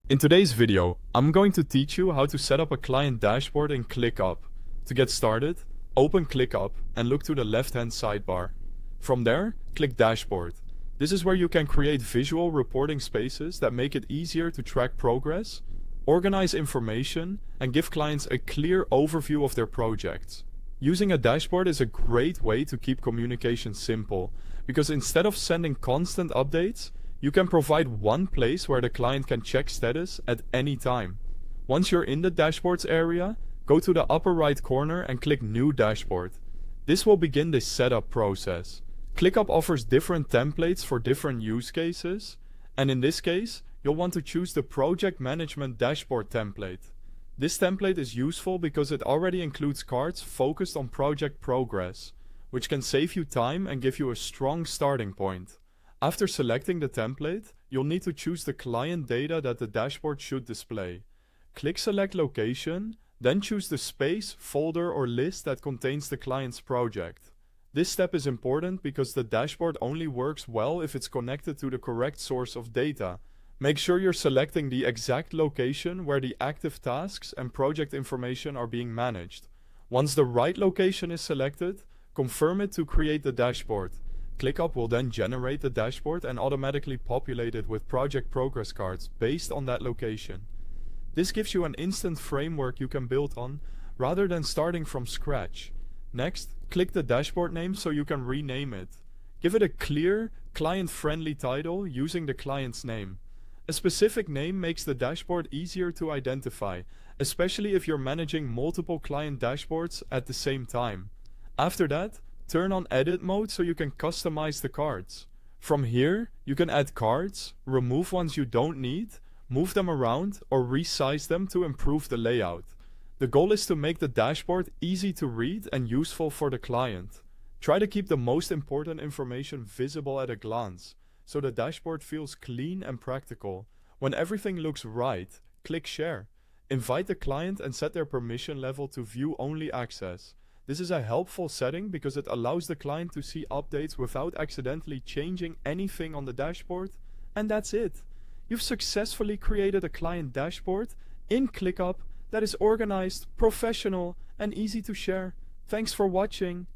In today's video, I'm going to teach you how to set up a client dashboard in ClickUp. To get started, open ClickUp and look to the left-hand sidebar. From there, click Dashboard. This is where you can create visual reporting spaces that make it easier to track progress, organize information, and give clients a clear overview of their projects. Using a dashboard is a great way to keep communication simple, because instead of sending constant updates, you can provide one place where the client can check status at any time. Once you're in the dashboards area, go to the upper right corner and click New Dashboard. This will begin the setup process. ClickUp offers different templates for different use cases, and in this case, you'll want to choose the Project Management Dashboard template. This template is useful because it already includes cards focused on project progress, which can save you time and give you a strong starting point. After selecting the template, you'll need to choose the client data that the dashboard should display. Click Select Location, then choose the space, folder, or list that contains the client's project. This step is important because the dashboard only works well if it's connected to the correct source of data. Make sure you're selecting the exact location where the active tasks and project information are being managed. Once the right location is selected, confirm it to create the dashboard. ClickUp will then generate the dashboard and automatically populate it with project progress cards based on that location. This gives you an instant framework you can build on, rather than starting from scratch. Next, click the dashboard name so you can rename it. Give it a clear, client-friendly title using the client's name. A specific name makes the dashboard easier to identify, especially if you're managing multiple client dashboards at the same time. After that, turn on edit mode so you can customize the cards. From here, you can add cards, remove ones you don't need, move them around, or resize them to improve the layout. The goal is to make the dashboard easy to read and useful for the client. Try to keep the most important information visible at a glance, so the dashboard feels clean and practical. When everything looks right, click Share. Invite the client and set their permission level to view-only access. This is a helpful setting because it allows the client to see updates without accidentally changing anything on the dashboard. And that's it. You've successfully created a client dashboard in ClickUp that is organized, professional, and easy to share. Thanks for watching.